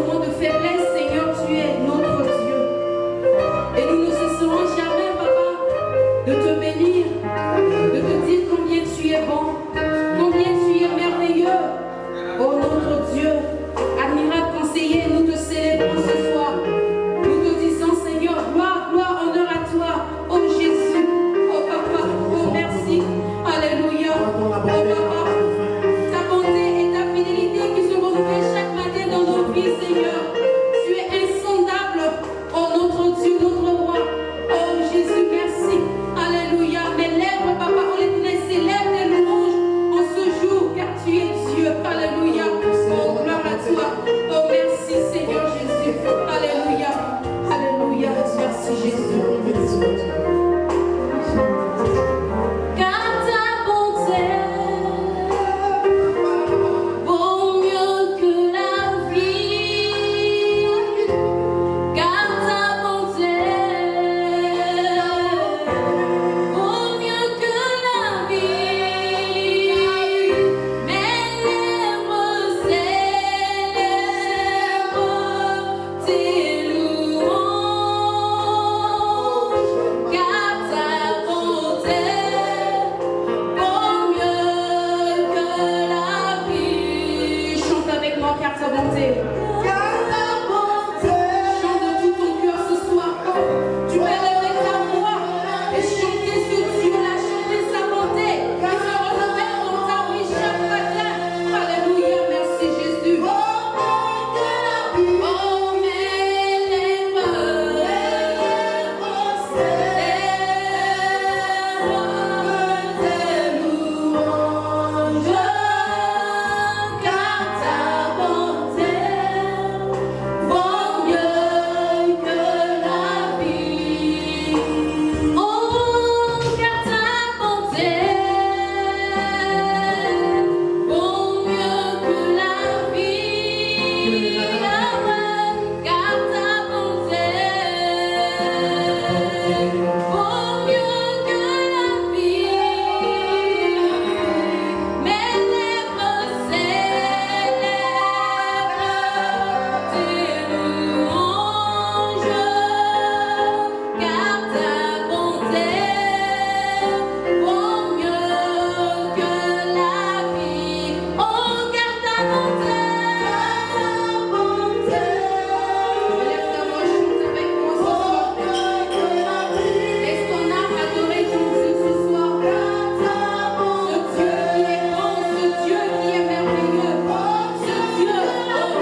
moments de faiblesse, Seigneur, tu es notre Dieu. Et nous ne cesserons jamais, Papa, de te bénir, de te dire combien tu es bon, combien tu es merveilleux. Oh notre Dieu, admirable conseiller, nous te célébrons ce soir. Nous te disons, Seigneur, gloire, gloire, honneur à toi. Oh Jésus, oh Papa, oh merci. Alléluia. Oh Papa, ta bonté et ta fidélité qui se renouvellent chaque matin dans nos vies, Seigneur. Tu es insondable. Oh notre Dieu, notre roi. Oh Jésus, merci. Alléluia. Mes lèvres, Papa, oh l'Éternel, célèbre tes louanges en ce jour, car tu es Dieu. Alléluia. Oh gloire à toi. Oh merci Seigneur Jésus. Alléluia. Alléluia. Merci Jésus. Car ta bonté vaut mieux que la vie. Car ta bonté vaut mieux que la vie. Mes lèvres célèbrent tes louanges. Car ta bonté vaut mieux que la vie. Chante avec moi, car ta bonté. Chante de tout ton cœur ce soir. Tu peux lever ta voix et chanter ce Dieu-là, chanter sa bonté. Il se renouvelle dans ta vie chaque matin. Alléluia, merci Jésus. Oh, mes lèvres célèbrent tes louanges. Car ta bonté vaut mieux que la vie. Oh, car ta bonté vaut mieux que la vie. Car ta bonté vaut mieux que la vie. Mes lèvres célèbrent tes louanges. Car ta bonté vaut mieux que la vie. Oh, car ta bonté. Lève ta voix, chante avec moi ce soir. Laisse ton âme adorer ton Dieu ce soir. Ce Dieu qui est bon, ce Dieu qui est merveilleux. Ce Dieu. Oh,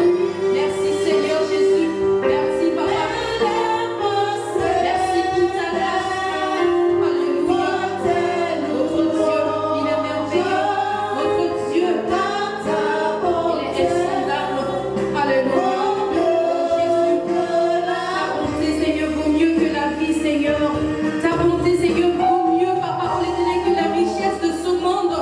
merci Seigneur Jésus. Merci Papa. Merci pour ta grâce. Alléluia. Notre Dieu, il est merveilleux. Notre Dieu, il est insondable. Alléluia. Jésus, ta bonté, Seigneur, vaut mieux que la vie, Seigneur. Ta bonté, Seigneur, vaut mieux, Papa, oh l'Éternel, que la richesse de ce monde.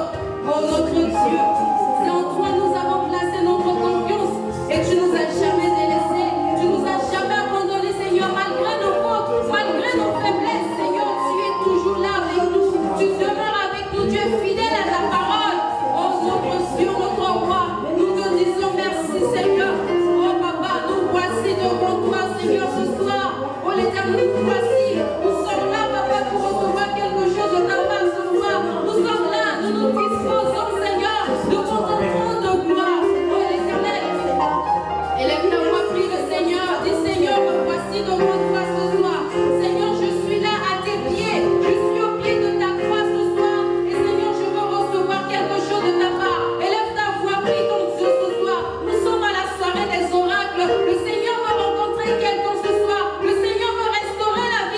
Oh notre Dieu, c'est en toi nous avons placé notre confiance et tu nous as jamais délaissés. Tu nous as jamais abandonnés, Seigneur, malgré nos fautes, malgré nos faiblesses, Seigneur, tu es toujours là avec nous. Tu demeures avec nous, tu es fidèle à ta parole. Oh notre Dieu, notre roi, nous te disons merci, Seigneur. Oh Papa, nous voici devant toi, Seigneur, ce soir. Oh l'Éternel, nous voici. Nous sommes là, Papa, pour recevoir quelque chose de ta part ce soir. Nous sommes là, nous nous disposons, Seigneur, devant ton trône de gloire. Oh l'Éternel, élève ta voix, prie le Seigneur. Dis Seigneur, me voici devant toi ce soir. Seigneur, je suis là à tes pieds. Je suis au pied de ta croix ce soir. Et Seigneur, je veux recevoir quelque chose de ta part. Élève ta voix, prie ton Dieu ce soir. Nous sommes à la soirée des oracles. Le Seigneur veut rencontrer quelqu'un ce soir. Le Seigneur veut restaurer la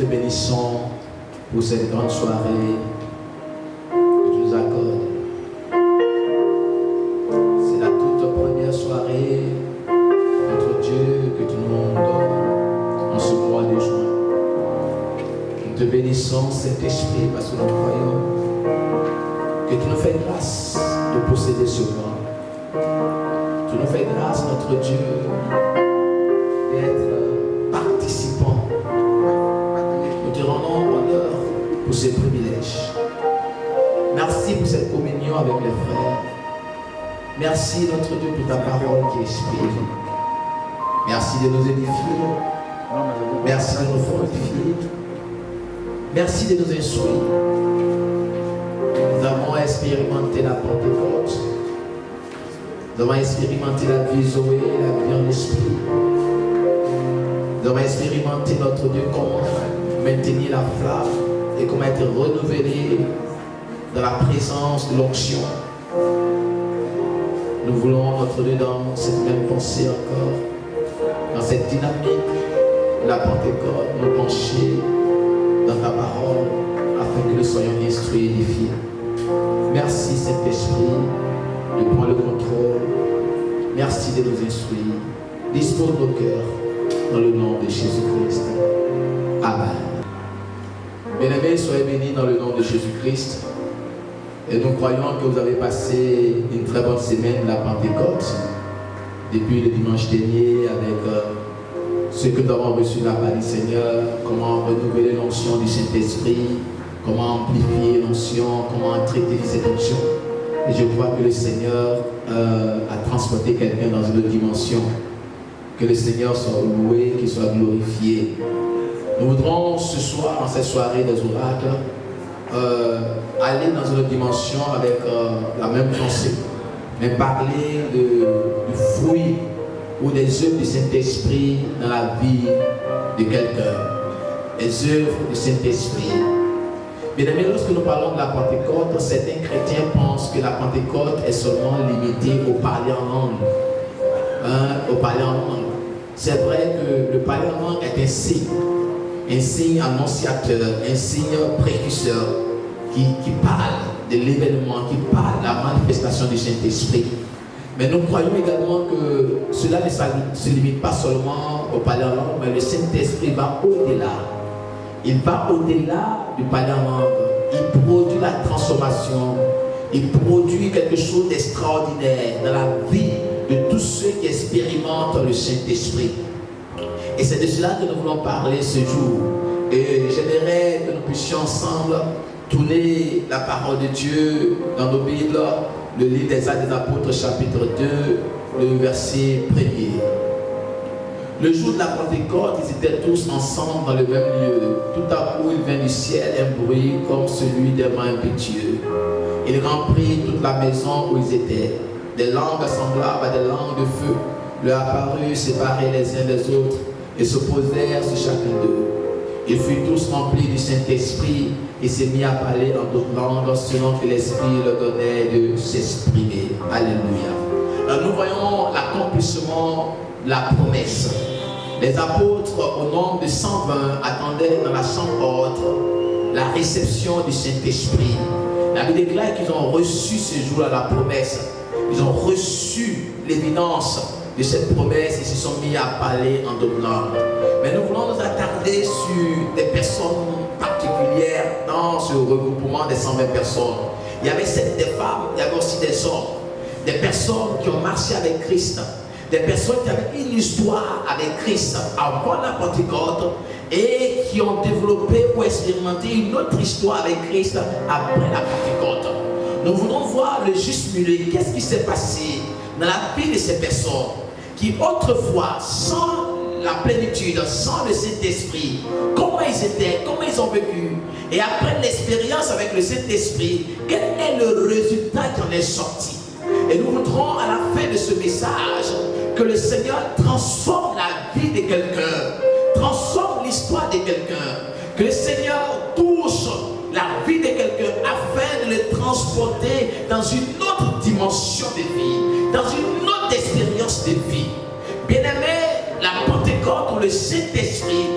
te bénissons pour cette grande soirée que tu nous accordes. C'est la toute première soirée, notre Dieu, que tu nous donnes en ce mois de juin. Nous te bénissons, Saint-Esprit, parce que nous croyons que tu nous fais grâce de posséder ce mois. Tu nous fais grâce, notre Dieu, d'être participants. Nous te rendons honneur pour ces privilèges. Merci pour cette communion avec les frères. Merci, notre Dieu, pour ta parole qui est esprit. Merci de nous édifier. Merci de nous fortifier. Merci de nous instruire. Nous avons expérimenté la Pentecôte. Nous avons expérimenté la vie Zoé, la vie en esprit. Nous avons expérimenté, notre Dieu, comment maintenir la flamme et comment être renouvelé dans la présence de l'onction. Nous voulons, notre Dieu, dans cette même pensée encore, dans cette dynamique de la Pentecôte, nous pencher dans ta parole afin que nous soyons instruits et édifiés. Merci, Saint-Esprit, de prendre le contrôle. Merci de nous instruire. Dispose nos cœurs dans le nom de Jésus-Christ. Amen. Bien-aimés, soyez bénis dans le nom de Jésus-Christ. Et nous croyons que vous avez passé une très bonne semaine de la Pentecôte, depuis le dimanche dernier, avec ce que nous avons reçu de la part du Seigneur, comment renouveler l'onction du Saint-Esprit, comment amplifier l'onction, comment traiter cette onction. Et je crois que le Seigneur a transporté quelqu'un dans une autre dimension. Que le Seigneur soit loué, qu'il soit glorifié. Nous voudrons ce soir, dans cette soirée des oracles, aller dans une autre dimension avec la même pensée, mais parler du fruit ou des œuvres du Saint-Esprit dans la vie de quelqu'un. Les œuvres du Saint-Esprit. Bien aimés, lorsque nous parlons de la Pentecôte, certains chrétiens pensent que la Pentecôte est seulement limitée au parler en langue. Au parler en langue. C'est vrai que le parler en langue est un signe annonciateur, un signe précurseur qui parle de l'événement, qui parle de la manifestation du Saint-Esprit. Mais nous croyons également que cela ne se limite pas seulement au parler en langue, mais le Saint-Esprit va au-delà. Il va au-delà du parler en langue. Il produit la transformation. Il produit quelque chose d'extraordinaire dans la vie de tous ceux qui expérimentent le Saint-Esprit. Et c'est de cela que nous voulons parler ce jour. Et j'aimerais que nous puissions ensemble tourner la parole de Dieu dans nos Bibles, le livre des Actes des Apôtres, chapitre 2, le verset 1er. Le jour de la Pentecôte, ils étaient tous ensemble dans le même lieu. Tout à coup, il vint du ciel un bruit comme celui d'un vent impétueux. Il remplit toute la maison où ils étaient. Des langues semblables à des langues de feu leur apparurent séparées les uns des autres et se posèrent sur chacun d'eux. Ils furent tous remplis du Saint-Esprit et se mis à parler en d'autres langues selon que l'Esprit leur donnait de s'exprimer. Alléluia. Alors nous voyons l'accomplissement de la promesse. Les apôtres, au nombre de 120, attendaient dans la chambre haute la réception du Saint-Esprit. La Bible déclare qu'ils ont reçu ce jour-là la promesse. Ils ont reçu l'évidence de cette promesse et se sont mis à parler en d'autres langues. Mais nous voulons nous attarder sur des personnes particulières dans ce regroupement des 120 personnes. Il y avait des femmes, il y avait aussi des hommes. Des personnes qui ont marché avec Christ. Des personnes qui avaient une histoire avec Christ avant la Pentecôte et qui ont développé ou expérimenté une autre histoire avec Christ après la Pentecôte. Nous voulons voir le juste milieu. Qu'est-ce qui s'est passé dans la vie de ces personnes qui autrefois, sans la plénitude, sans le Saint-Esprit, comment ils étaient, comment ils ont vécu, et après l'expérience avec le Saint-Esprit, quel est le résultat qui en est sorti. Et nous voudrons à la fin de ce message que le Seigneur transforme la vie de quelqu'un, transforme l'histoire de quelqu'un, que le Seigneur touche la vie de quelqu'un afin de le transporter dans une autre dimension de vie, dans une autre expérience de vie. Bien-aimé, la Pentecôte ou le Saint-Esprit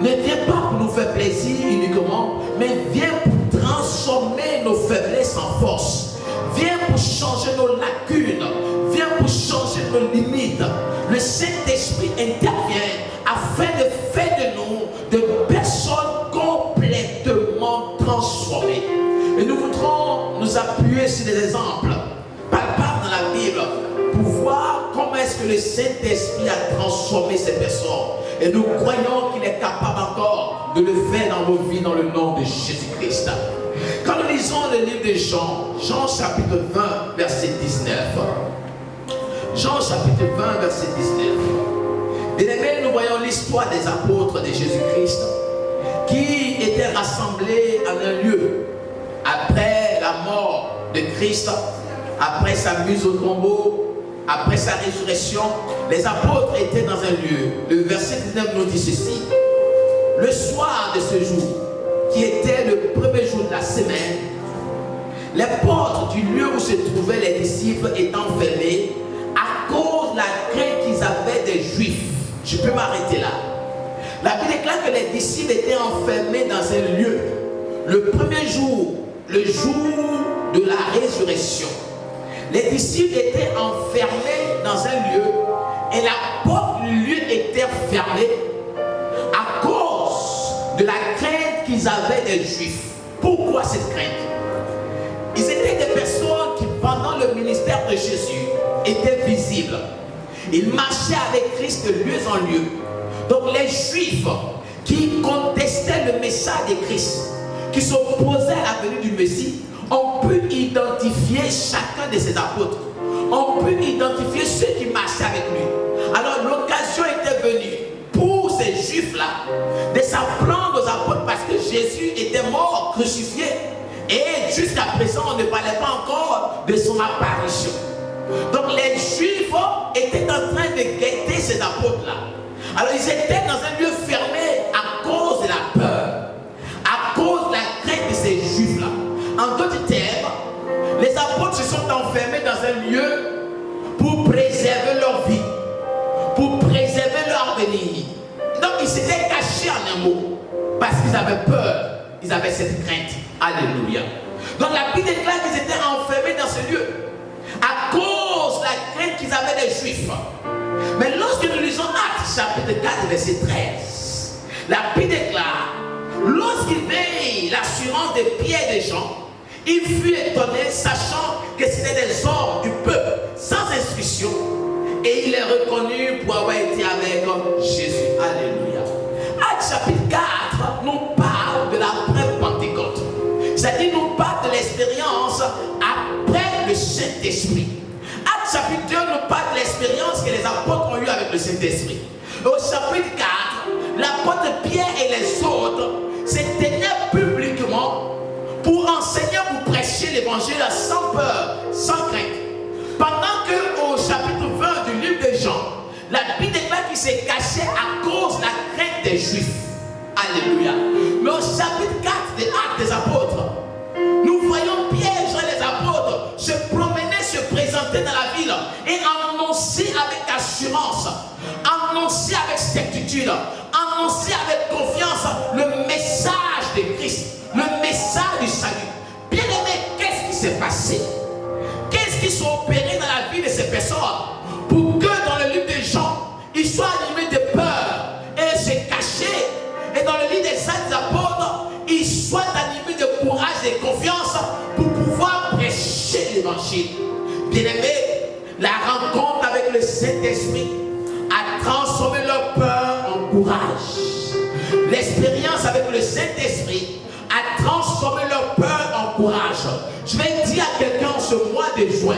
ne vient pas pour nous faire plaisir. plaisir uniquement, mais vient pour transformer nos faiblesses en force. Vient pour changer nos lacunes. Vient pour changer nos limites. Le Saint-Esprit intervient afin de faire de nous de personnes complètement transformées. Et nous voudrons nous appuyer sur des exemples palpables dans la Bible pour voir comment est-ce que le Saint-Esprit a transformé ces personnes. Et nous croyons qu'il est capable encore de le faire dans vos vies dans le nom de Jésus-Christ. Quand nous lisons le livre de Jean, Jean chapitre 20, verset 19. Jean chapitre 20, verset 19. Bien-aimés, nous voyons l'histoire des apôtres de Jésus-Christ qui étaient rassemblés en un lieu après la mort de Christ, après sa mise au tombeau, après sa résurrection. Les apôtres étaient dans un lieu. Le verset 19 nous dit ceci. Le soir de ce jour, qui était le premier jour de la semaine, les portes du lieu où se trouvaient les disciples étant fermées à cause de la crainte qu'ils avaient des Juifs. Je peux m'arrêter là. La Bible déclare que les disciples étaient enfermés dans un lieu. Le premier jour, le jour de la résurrection. Les disciples étaient enfermés dans un lieu et la porte du lieu était fermée à cause de la crainte qu'ils avaient des Juifs. Pourquoi cette crainte? Ils étaient des personnes qui, pendant le ministère de Jésus, étaient visibles. Ils marchaient avec Christ de lieu en lieu. Donc les Juifs qui contestaient le message de Christ, qui s'opposaient à la venue du Messie, ont pu identifier chacun de ses apôtres. On peut identifier ceux qui marchaient avec lui. Alors l'occasion était venue pour ces Juifs-là de s'apprendre aux apôtres parce que Jésus était mort, crucifié. Et jusqu'à présent, on ne parlait pas encore de son apparition. Donc les Juifs étaient en train de guetter ces apôtres-là. Alors ils étaient dans un lieu fermé à cause de la peur, à cause de la crainte de ces Juifs-là. En d'autres termes, les apôtres se sont enfermés dans un lieu pour préserver leur vie, pour préserver leur avenir. Donc ils s'étaient cachés en un mot, parce qu'ils avaient peur, ils avaient cette crainte. Alléluia. Donc la Bible déclare qu'ils étaient enfermés dans ce lieu, à cause de la crainte qu'ils avaient des Juifs. Mais lorsque nous lisons Actes chapitre 4, verset 13, la Bible déclare, lorsqu'il vit l'assurance des pieds des gens, il fut étonné, sachant que c'était des hommes du peuple, sans instruction, et il est reconnu pour avoir été avec Jésus. Alléluia. Actes chapitre 4 nous parle de l'après-Pentecôte. C'est-à-dire nous parle de l'expérience après le Saint-Esprit. Actes chapitre 2 nous parle de l'expérience que les apôtres ont eue avec le Saint-Esprit. Au chapitre 4, l'apôtre Pierre et les autres se tenaient publiquement pour enseigner, pour prêcher l'évangile sans peur, sans crainte. Pendant qu'au chapitre 20 du livre de Jean, la Bible déclare qu'ils se cachaient à cause de la crainte des Juifs. Alléluia. Mais au chapitre 4 des Actes des Apôtres, nous voyons Pierre, Jean et les apôtres se promener, se présenter dans la ville et annoncer avec assurance, annoncer avec certitude, annoncer avec confiance le message de Christ, le message du salut. Bien aimé, qu'est-ce qui s'est passé? Qu'est-ce qui s'est opéré dans la vie de ces personnes pour que dans le livre de Jean, ils soient animés de peur et se cacher, et dans le livre des Saints Apôtres, ils soient animés de courage et de confiance pour pouvoir prêcher l'évangile. Bien-aimé, la rencontre avec le Saint-Esprit a transformé leur peur en courage. L'expérience avec le Saint-Esprit a transformé leur peur en courage. Je vais dire à quelqu'un en ce mois de juin,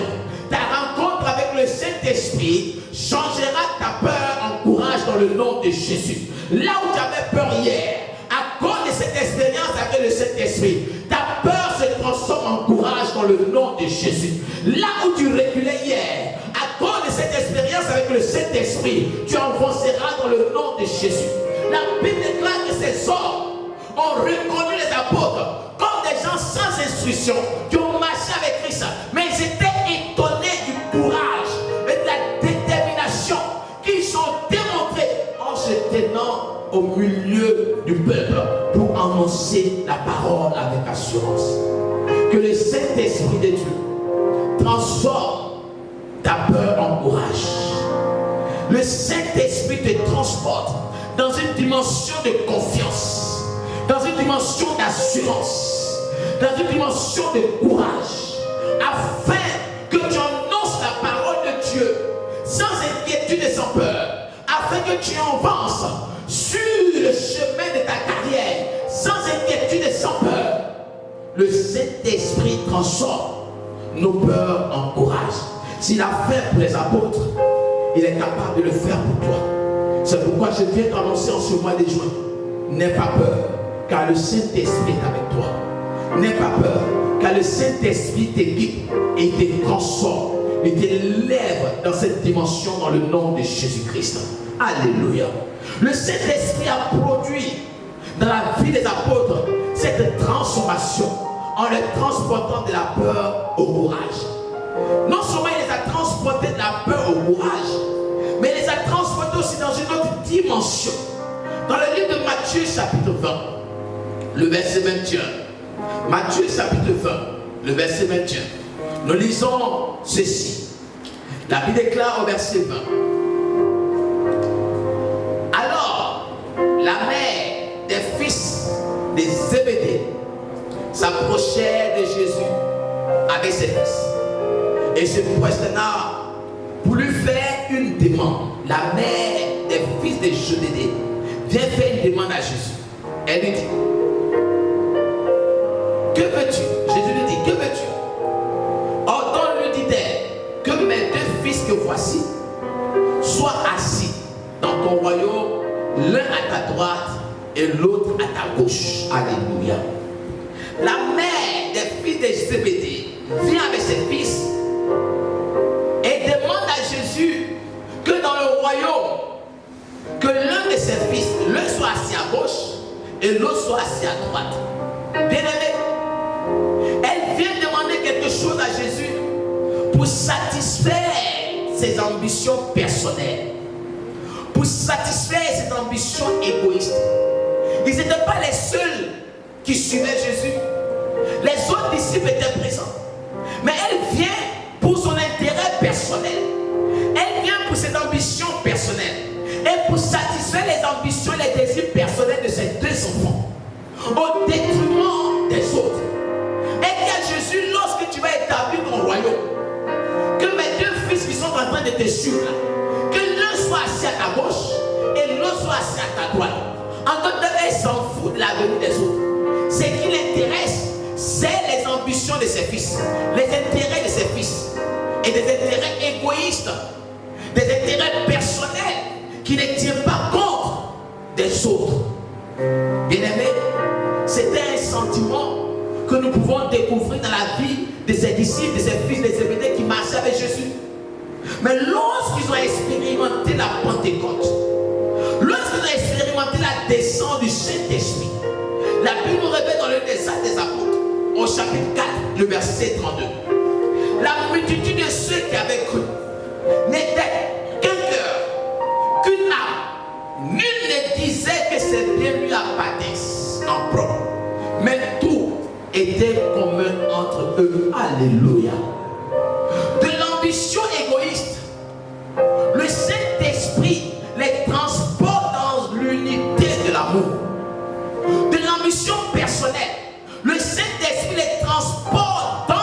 ta rencontre avec le Saint-Esprit changera ta peur en courage dans le nom de Jésus. Là où tu avais peur hier, à cause de cette expérience avec le Saint-Esprit, ta peur se transforme en courage dans le nom de Jésus. Là où tu reculais hier, à cause de cette expérience avec le Saint-Esprit, tu avanceras dans le nom de Jésus. La Bible déclare que ces hommes ont reconnu les apôtres comme des gens sans instruction qui ont marché avec Christ, mais ils étaient étonnés du courage et de la détermination qu'ils ont démontré en se tenant au milieu du peuple pour annoncer la parole avec assurance. Que le Saint-Esprit de Dieu transforme ta peur en courage. Le Saint-Esprit te transporte dans une dimension de confiance, dans une dimension d'assurance, dans une dimension de courage, afin que tu annonces la parole de Dieu sans inquiétude et sans peur, afin que tu avances sur le chemin de ta carrière sans inquiétude et sans peur. Le Saint-Esprit transforme nos peurs en courage. S'il a fait pour les apôtres, il est capable de le faire pour toi. C'est pourquoi je viens t'annoncer en ce mois de juin. N'aie pas peur, car le Saint-Esprit est avec toi. N'aie pas peur, car le Saint-Esprit t'équipe et te transforme et t'élève dans cette dimension dans le nom de Jésus-Christ. Alléluia. Le Saint-Esprit a produit dans la vie des apôtres cette transformation en les transportant de la peur au courage. Non seulement il les a transportés de la peur au courage, mais il les a transportés aussi dans une autre dimension. Dans le livre de Matthieu chapitre 20, le verset 21. Matthieu chapitre 20, le verset 21. Nous lisons ceci. La Bible déclare au verset 20. Alors, la mère des fils des Zébédée s'approchait de Jésus avec ses fils et se prostena pour lui faire une demande. La mère des fils de Zébédée vient faire une demande à Jésus. Elle lui dit: que veux-tu? Jésus lui dit: que veux-tu? Ordonne-lui, dit-elle, que mes deux fils que voici soient assis dans ton royaume, l'un à ta droite et l'autre à ta gauche. Alléluia. La mère des fils de Zébédée vient avec ses fils et demande à Jésus que dans le royaume, que l'un de ses fils, l'un soit assis à gauche et l'autre soit assis à droite. Bien-aimé, elle vient demander quelque chose à Jésus pour satisfaire ses ambitions personnelles, pour satisfaire ses ambitions égoïstes. Ils n'étaient pas les seuls qui suivaient Jésus. Les autres disciples étaient présents. Mais elle vient pour son intérêt personnel. Elle vient pour ses ambitions personnelles. Et pour satisfaire les ambitions et les désirs personnels de ses deux enfants, au détriment des autres. Elle dit à Jésus: lorsque tu vas établir ton royaume, que mes deux fils qui sont en train de te suivre là, que l'un soit assis à ta gauche et l'autre soit assis à ta droite. En d'autres termes, elle s'en fout de l'avenir des autres. Ce qui l'intéresse, c'est les ambitions de ses fils, les intérêts de ses fils, et des intérêts égoïstes, des intérêts personnels qui ne tiennent pas compte des autres. Bien-aimés, c'était un sentiment que nous pouvons découvrir dans la vie de ses disciples, de ses fils, des Zébédée qui marchaient avec Jésus. Mais lorsqu'ils ont expérimenté la Pentecôte, lorsqu'ils ont expérimenté la descente du Saint-Esprit, la Bible nous révèle dans le dessin des apôtres, au chapitre 4, le verset 32. La multitude de ceux qui avaient cru n'était qu'un cœur, qu'une âme. Nul ne disait que c'est bien lui appartient en propre, mais tout était commun entre eux. Alléluia. De l'ambition égoïste, le Saint-Esprit les transporte dans l'unité de l'amour. De l'ambition personnelle, le Saint-Esprit les transporte dans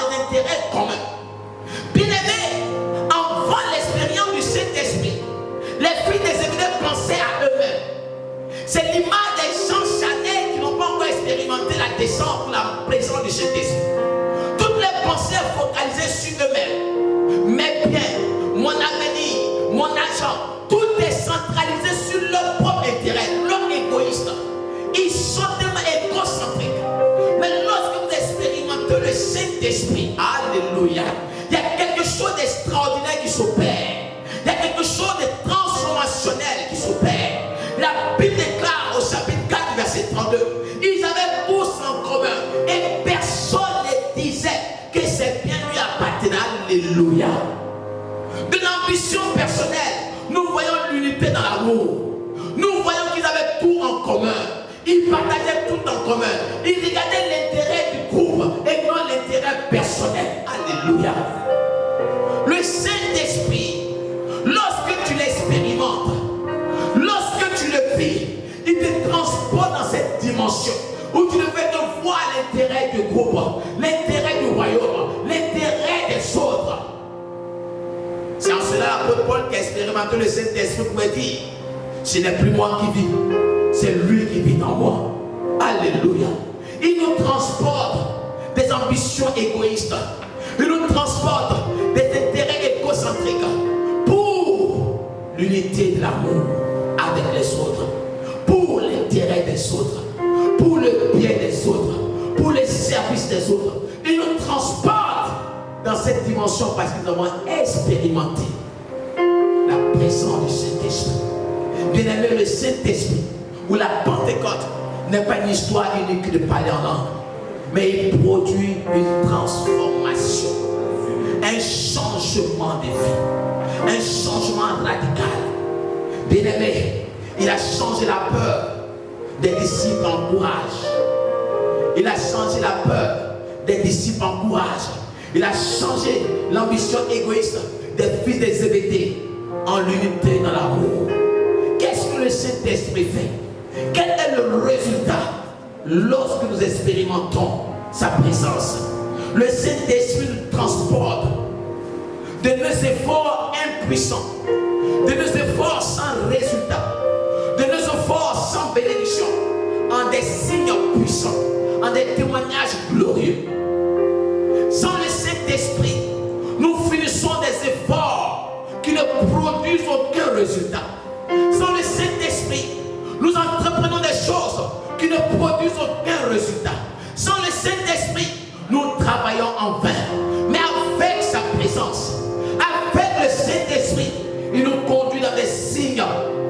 des intérêts communs. Bien-aimés, avant l'expérience du Saint-Esprit, les filles des Zébédée pensaient à eux-mêmes. C'est l'image des gens charnels qui n'ont pas encore expérimenté la descente ou la présence du Saint-Esprit. Toutes les pensées focalisées sur eux-mêmes. Mes biens, mon avenir, mon argent, tout est centralisé sur leur propre intérêt, leur égoïste. Ils sont tellement égocentriques. Mais lorsque vous expérimentez le Saint-Esprit, alléluia, il y a quelque chose d'extraordinaire qui s'opère. Il y a quelque chose de transformationnel qui s'opère. La Bible déclare au chapitre 4, verset 32, ils avaient tous en commun et personne ne disait que c'est bien lui appartenait. Alléluia. De l'ambition personnelle, nous voyons l'unité dans l'amour. Nous voyons qu'ils avaient tout en commun. Ils partageaient tout en commun. Ils regardaient l'intérêt du groupe et non l'intérêt personnel. Alléluia. Le Saint-Esprit, lorsque tu l'expérimentes, lorsque tu le vis, il te transporte dans cette dimension où tu ne fais que voir l'intérêt du groupe, l'intérêt du royaume, l'intérêt des autres. C'est en cela l'apôtre Paul qui a expérimenté le Saint-Esprit pour me dire, ce n'est plus moi qui vis, c'est lui qui vit en moi. Alléluia. Il nous transporte des ambitions égoïstes. Il nous transporte des intérêts égocentriques pour l'unité de l'amour avec les autres, pour l'intérêt des autres, pour le bien des autres, pour le service des autres. Il nous transporte dans cette dimension parce que nous avons expérimenté la présence du Saint-Esprit. Bien aimé, le Saint-Esprit ou la Pentecôte n'est pas une histoire unique de parler en langue, mais il produit une transformation, un changement de vie, un changement radical. Bien aimé, il a changé la peur des disciples en courage. Il a changé la peur des disciples en courage. Il a changé l'ambition égoïste des fils de Zébédée en l'unité dans l'amour. Qu'est-ce que le Saint-Esprit fait? Quel est le résultat lorsque nous expérimentons sa présence? Le Saint-Esprit nous transporte de nos efforts impuissants, de nos efforts sans résultat, de nos efforts sans bénédiction, en des signes puissants, en des témoignages glorieux. Sans le Saint-Esprit, nous finissons des efforts qui ne produisent aucun résultat. Sans le Saint-Esprit, nous entreprenons des choses qui ne produisent aucun résultat. Sans le Saint-Esprit, nous travaillons en vain. Mais avec sa présence, avec le Saint-Esprit, il nous conduit dans des signes,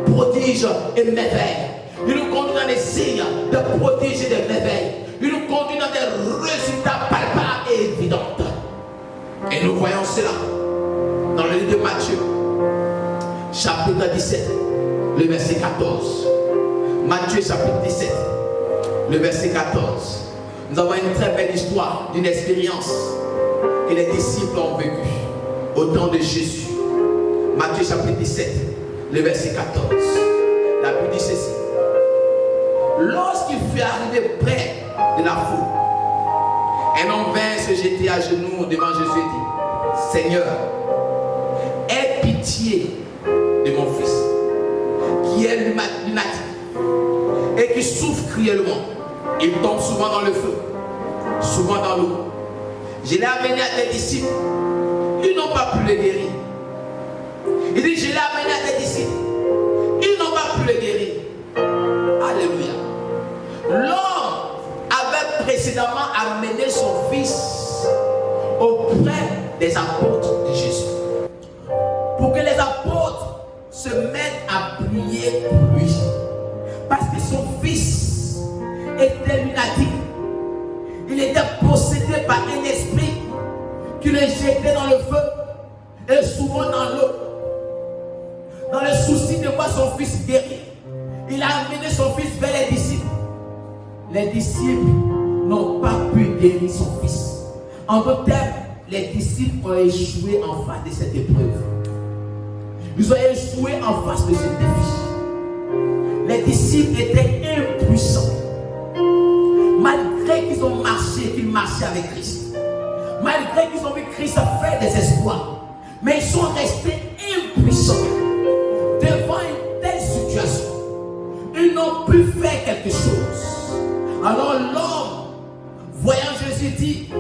prodiges et merveilles. Il nous conduit dans des signes de prodiges et de merveilles. Il nous conduit dans des résultats palpables et évidents. Et nous voyons cela dans le livre de Matthieu, chapitre 17, le verset 14. Matthieu, chapitre 17, le verset 14. Nous avons une très belle histoire d'une expérience que les disciples ont vécue au temps de Jésus. Matthieu, chapitre 17, le verset 14. La Bible dit ceci. Lorsqu'il fut arrivé près de la foule, un homme vint se jeter à genoux devant Jésus et dit, Seigneur, aie pitié de mon fils, qui est lunatique et qui souffre cruellement. Il tombe souvent dans le feu, souvent dans l'eau. Je l'ai amené à tes disciples, ils n'ont pas pu le guérir. Il dit, je l'ai amené à tes disciples, ils n'ont pas pu le guérir. Alléluia. L'homme avait précédemment amené son fils auprès des apôtres de Jésus, pour que les apôtres se mettent à prier pour lui, parce que son fils était lunatique. Il était possédé par un esprit qui le jetait dans le feu et souvent dans l'eau. Dans le souci de voir son fils guéri, il a amené son fils vers les disciples. Les disciples n'ont pas pu guérir son fils. En d'autres termes, les disciples ont échoué en face de cette épreuve. Ils ont échoué en face de ce défi. Les disciples étaient impuissants. Malgré qu'ils ont marché, qu'ils marchaient avec Christ. Malgré qu'ils ont vu Christ faire des exploits. Mais ils sont restés impuissants devant une telle situation. Ils n'ont pu faire quelque chose. Alors l'homme, voyant Jésus, dit,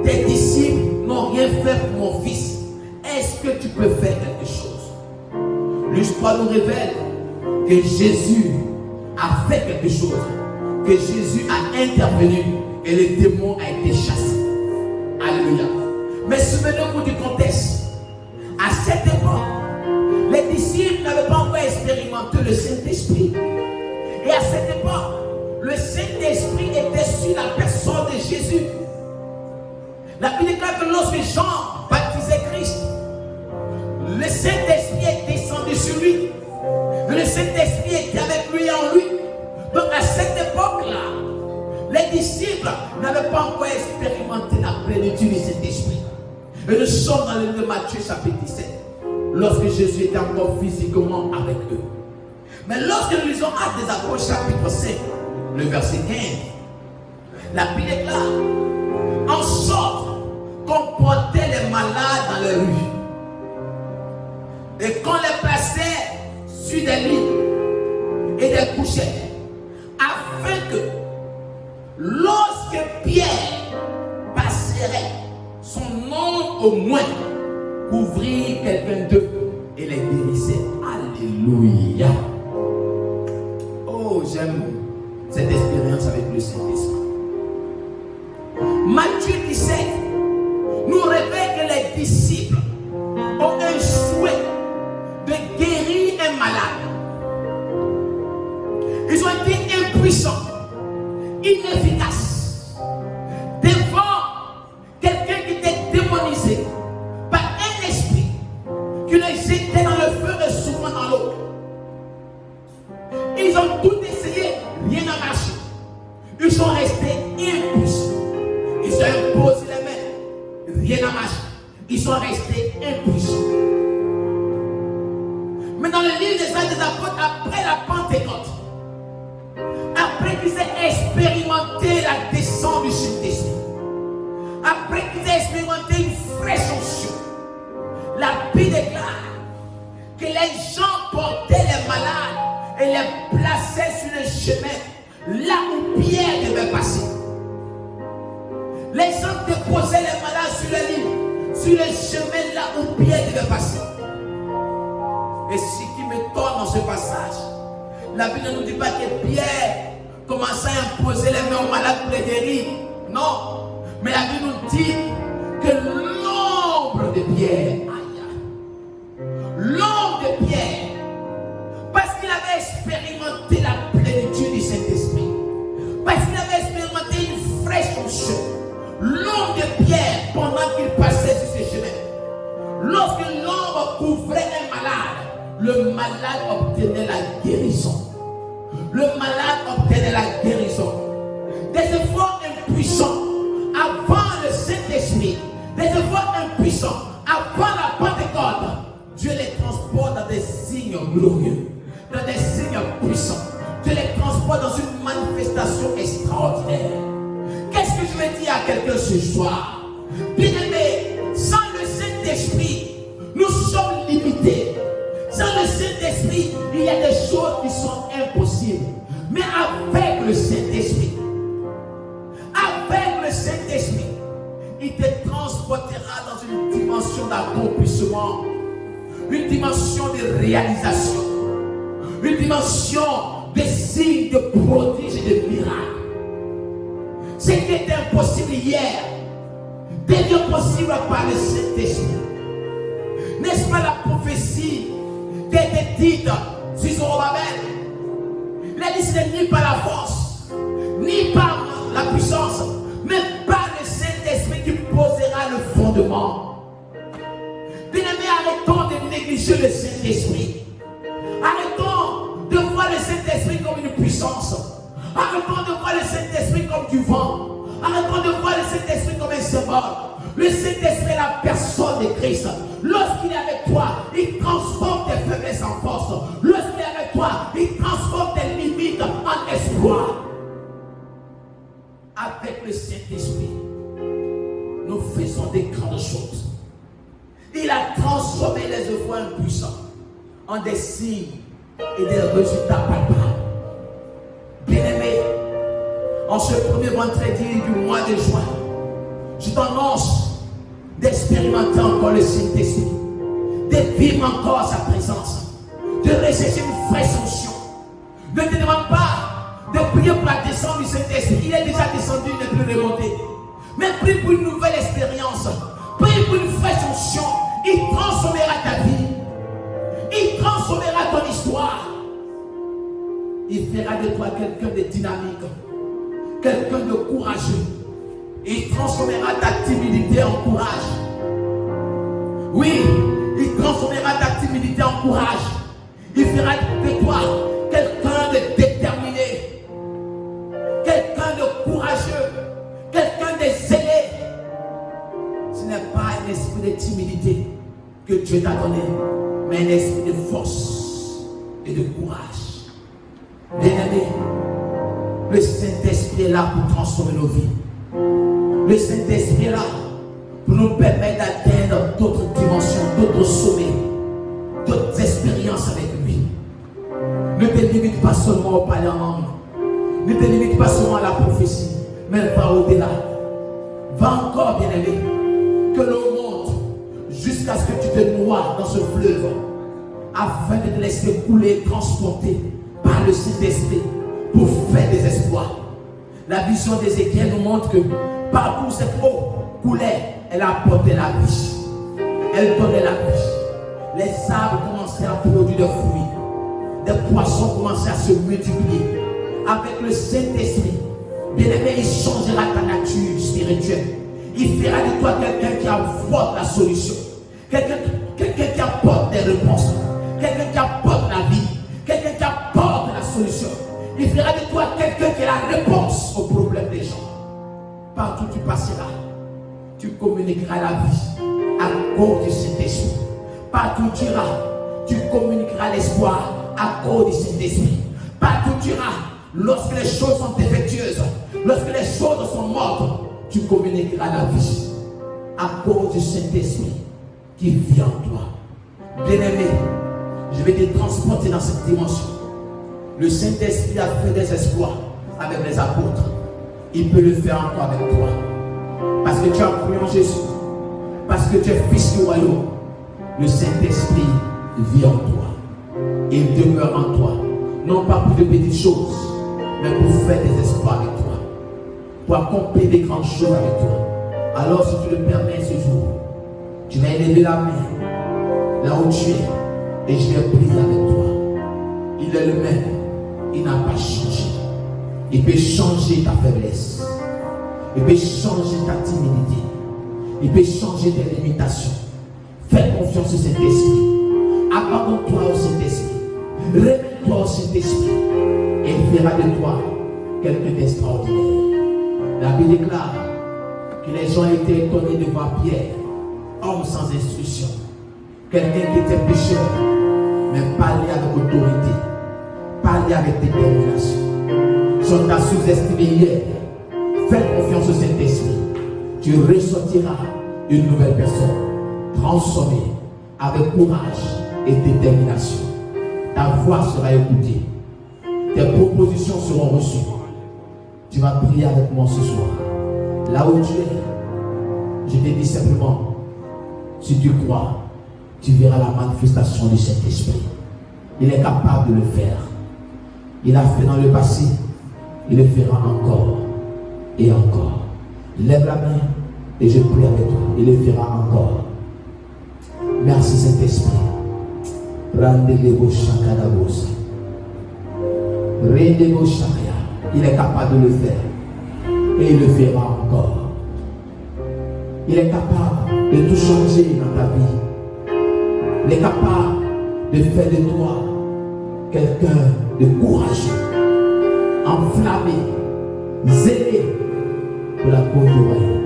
tes disciples n'ont rien fait pour mon fils. Est-ce que tu peux faire quelque chose? L'histoire nous révèle que Jésus a fait quelque chose, que Jésus a intervenu et le démon a été chassé. Alléluia. Mais souvenez-vous du contexte. À cette époque, les disciples n'avaient pas encore expérimenté le Saint-Esprit. Et à cette époque, le Saint-Esprit était sur la personne de Jésus. La Bible déclare que lorsque Jean baptisait Christ, le Saint-Esprit est descendu sur lui. Mais le Saint-Esprit était avec lui et en lui. Donc à cette époque-là, les disciples n'avaient pas encore expérimenté la plénitude du Saint-Esprit. Et nous sommes dans le livre de Matthieu chapitre 17, lorsque Jésus était encore physiquement avec eux. Mais lorsque nous lisons Actes des Apôtres chapitre 5, le verset 15, la Bible déclare, en sorte qu'on portait les malades dans les rues et qu'on les plaçait sur des lits et des couchettes, afin que lorsque Pierre passerait, son nom au moins couvrit quelqu'un d'eux et les guérissait. Alléluia. Oh, j'aime cette expérience avec le Saint-Esprit. Matthieu 17 nous révèle que les disciples ont un souhait de guérir un malade. Ils ont été impuissants, inefficaces, devant quelqu'un qui était démonisé par un esprit qui les jetait dans le feu et souvent dans l'eau. Ils ont tout essayé, rien n'a marché. Ils sont restés impuissants. Ils ont imposé les mains, rien n'a marché. Ils sont restés impuissants. Mais dans le livre des Actes des Apôtres, après la Pentecôte, après qu'ils aient expérimenté la descente du Saint-Esprit, après qu'ils aient expérimenté une fraîche onction, la Bible déclare que les gens portaient les malades et les plaçaient sur le chemin, là où Pierre devait passer. Les gens déposaient les malades sur le lit, sur le chemin là où Pierre devait passer. Et ce qui m'étonne dans ce passage, la Bible ne nous dit pas que Pierre commençait à imposer les mains aux malades pour les guérir. Non. Mais la Bible nous dit que l'ombre de Pierre, l'ombre de Pierre, parce qu'il avait expérimenté la plénitude du Saint-Esprit, parce qu'il avait expérimenté une fraîche onction, l'ombre de Pierre, pendant qu'il passait sur ce chemin, lorsque l'ombre couvrait un malade, le malade obtenait la guérison. Le malade obtenait la guérison. Des efforts impuissants avant le Saint-Esprit, des efforts impuissants avant la Pentecôte, Dieu les transporte dans des signes glorieux, dans des signes puissants. Dieu les transporte dans une manifestation extraordinaire. Qu'est-ce que je vais dire à quelqu'un ce soir? Bien-aimé, sans le Saint-Esprit, nous sommes limités. Sans le Saint-Esprit, il y a des choses qui sont impossibles. Mais avec le Saint-Esprit, il te transportera dans une dimension d'accomplissement, une dimension de réalisation, une dimension de signes, de prodiges et de miracles. Ce qui était impossible hier devient possible par le Saint-Esprit. N'est-ce pas la prophétie qui a été dite sur Zorobabel? Il a dit ce n'est ni par la force, ni par la puissance, mais par le Saint-Esprit qui posera le fondement. Bien-aimés, arrêtons de négliger le Saint-Esprit. Arrêtons de voir le Saint-Esprit comme une puissance. Arrêtons de voir le Saint-Esprit comme du vent. Arrêtons de voir le Saint-Esprit comme un symbole. Le Saint-Esprit est la personne de Christ. Lorsqu'il est avec toi, il transforme tes faiblesses en force. Lorsqu'il est avec toi, il transforme tes limites en espoir. Avec le Saint-Esprit, nous faisons des grandes choses. Il a transformé les œuvres impuissants en des signes et des résultats palpables. Bien-aimés, en ce premier vendredi du mois de juin, je t'annonce d'expérimenter encore le Saint-Esprit, de vivre encore sa présence, de rechercher une vraie sanction. Ne te demande pas de prier pour la descente du Saint-Esprit. Il est déjà descendu, il n'est plus remonté. Mais prie pour une nouvelle expérience. Prie pour une vraie sanction. Il transformera ta vie. Il transformera ton histoire. Il fera de toi quelqu'un de dynamique, quelqu'un de courageux. Il transformera ta timidité en courage. Oui, il transformera ta timidité en courage. Il fera de toi que Dieu t'a donné, mais un esprit de force et de courage. Bien-aimé, le Saint-Esprit est là pour transformer nos vies. Le Saint-Esprit est là pour nous permettre d'atteindre d'autres dimensions, d'autres sommets, d'autres expériences avec lui. Ne te limite pas seulement au parler en langue. Ne te limite pas seulement à la prophétie, mais va au-delà. Va encore, bien-aimé, que l'eau monte jusqu'à ce que tu te noies dans ce fleuve, afin de te laisser couler, transporter par le Saint-Esprit pour faire des exploits. La vision d'Ézéchiel nous montre que partout où cette eau coulait, elle apportait la vie. Elle donnait la vie. Les arbres commençaient à produire des fruits. Des poissons commençaient à se multiplier. Avec le Saint-Esprit, bien-aimé, il changera ta nature spirituelle. Il fera de toi quelqu'un qui apporte la solution. Quelqu'un qui apporte des réponses. Quelqu'un qui apporte la vie. Quelqu'un qui apporte la solution. Il fera de toi quelqu'un qui est la réponse aux problèmes des gens. Partout où tu passeras, tu communiqueras la vie à cause du Saint-Esprit. Partout où tu iras, tu communiqueras l'espoir à cause du Saint-Esprit. Partout où tu iras, lorsque les choses sont défectueuses, lorsque les choses sont mortes, tu communiqueras la vie à cause du Saint-Esprit qui vit en toi. Bien-aimé, je vais te transporter dans cette dimension. Le Saint-Esprit a fait des exploits avec les apôtres. Il peut le faire encore avec toi. Parce que tu as cru en Jésus. Parce que tu es fils du royaume. Le Saint-Esprit vit en toi. Il demeure en toi. Non pas pour de petites choses, mais pour faire des exploits avec toi. Pour accomplir des grandes choses avec toi. Alors si tu le permets ce jour, tu vas élever la main là où tu es et je vais prier avec toi. Il est le même. Il n'a pas changé. Il peut changer ta faiblesse. Il peut changer ta timidité. Il peut changer tes limitations. Fais confiance au Saint-Esprit. Abandonne-toi au Saint-Esprit. Réveille-toi au Saint-Esprit. Et il fera de toi quelqu'un d'extraordinaire. La Bible déclare que les gens étaient étonnés de voir Pierre, homme sans instruction. Quelqu'un qui était pécheur, mais parler avec autorité. Parler avec détermination. Si on t'a sous-estimé hier, fais confiance au Saint-Esprit. Tu ressortiras une nouvelle personne, transformée, avec courage et détermination. Ta voix sera écoutée. Tes propositions seront reçues. Tu vas prier avec moi ce soir. Là où tu es, je te dis simplement, si tu crois, tu verras la manifestation du Saint-Esprit. Il est capable de le faire. Il a fait dans le passé, il le fera encore et encore. Lève la main et je prie avec toi. Il le fera encore. Merci Saint-Esprit. Rendez-le chakadabos. Rendez-le chakaya. Il est capable de le faire et il le fera encore. Il est capable de tout changer dans ta vie. Il est capable de faire de toi quelqu'un de courageux, enflammé, zélé pour la cause du royaume.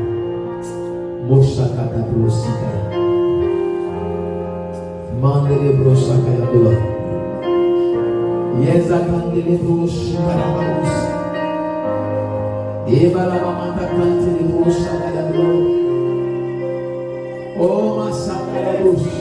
Moshakata brosikaya. Mandele broshakaya dola. Yezakandele broshikaya babus. Ebala mamata kantele broshakaya dola. Oh masakaya brosh.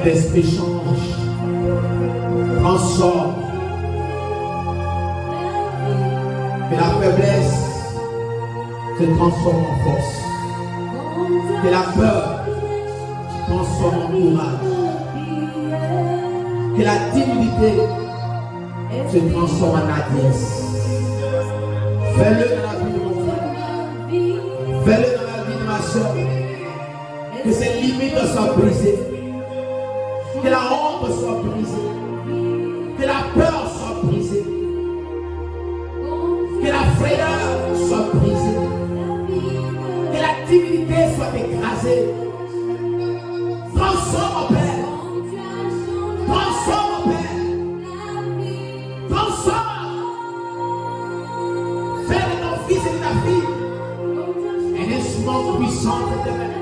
L'esprit change, transforme. Que la faiblesse se transforme en force. Que la peur se transforme en courage. Que la timidité se transforme en alliance. Fais-le dans la vie de mon frère. Fais-le dans la vie de ma soeur. Que ces limites soient brisées. Que la honte soit brisée. Que la peur soit brisée. Que la frayeur soit brisée. Que la timidité soit écrasée. Transforme, mon Père. Transforme, mon Père. Transforme. Fais de ton fils et de ta fille un instrument puissant de tes mains.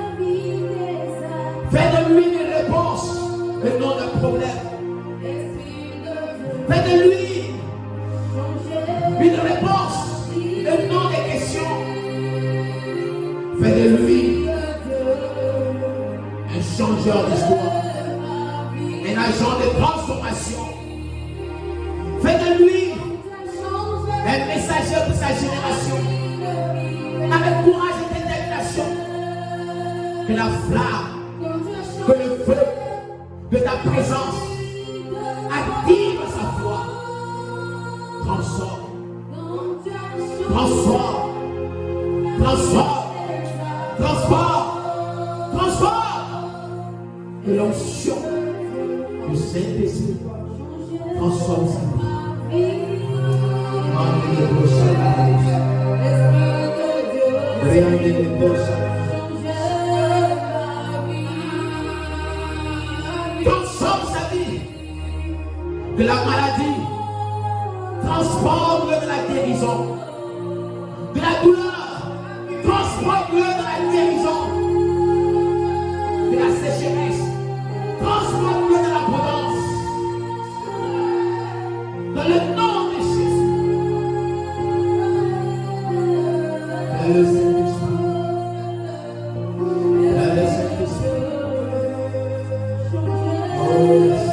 Fais de lui une réponse et non d'un problème. Fais de lui une réponse et non des questions. Fais de lui un changeur d'histoire, un agent de transformation. Fais de lui un messager pour sa génération, avec courage et détermination. Que la flamme, que le feu de ta présence active sa foi. Transforme, transforme, transforme, transforme, transforme. Que l'onction du Saint-Esprit transforme sa vie. Transforme sa vie. Que la maladie transforme-le de la guérison. De la douleur, transforme-le de la guérison. De la sécheresse, transforme-le de l'abondance. Dans le nom de Jésus. Le Saint-Esprit. Le Saint-Esprit. Oh yes.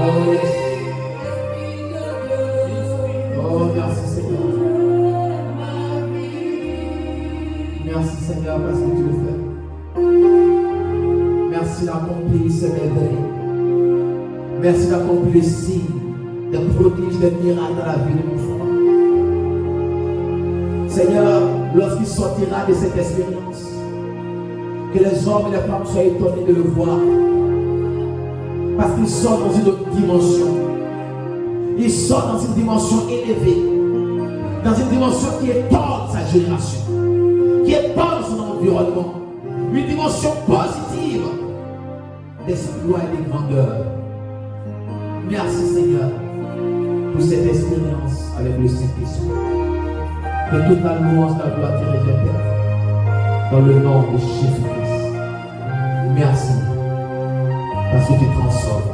Oh yes. Oh merci Seigneur. Merci Seigneur parce que tu le fais. Merci d'accomplir ces merveilles. Merci d'accomplir les signes, des prodiges, des miracles dans la vie de mon frère. Seigneur, lorsqu'il sortira de cette expérience, que les hommes et les femmes soient étonnés de le voir. Parce qu'il sort dans une autre dimension. Il sort dans une dimension élevée. Dans une dimension qui étonne sa génération. Qui étonne son environnement. Une dimension positive d'espoir et de grandeur. Merci Seigneur pour cette expérience avec le Saint-Esprit. Que toute la louange, la gloire te revienne, Père. Dans le nom de Jésus-Christ. Merci. Parce que tu transformes.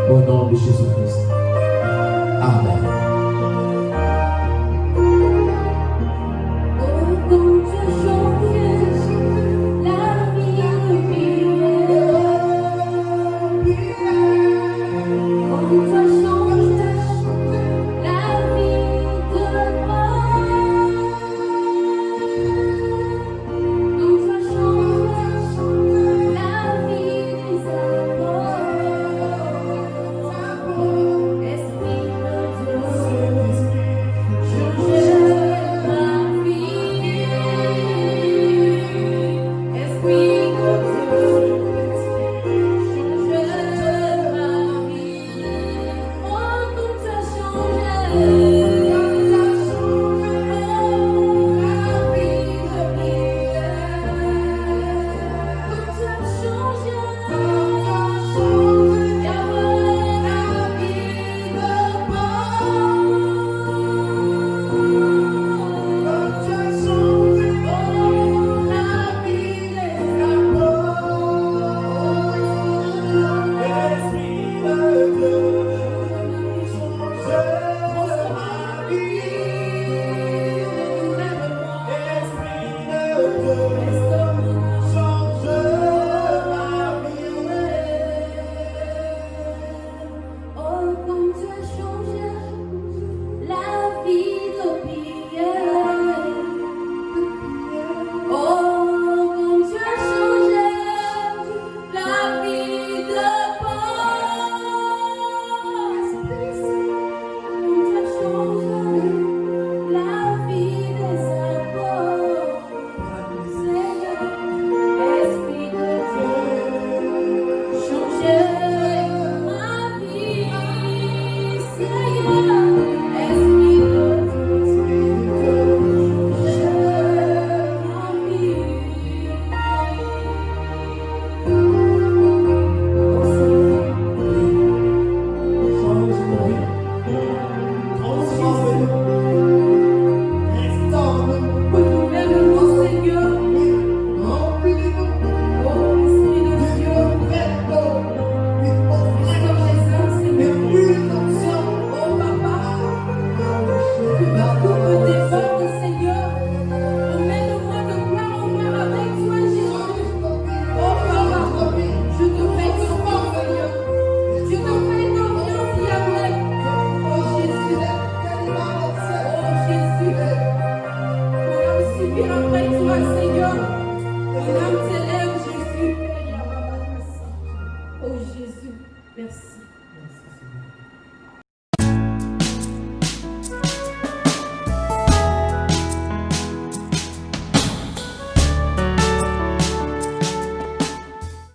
Au nom de Jésus-Christ. Amen.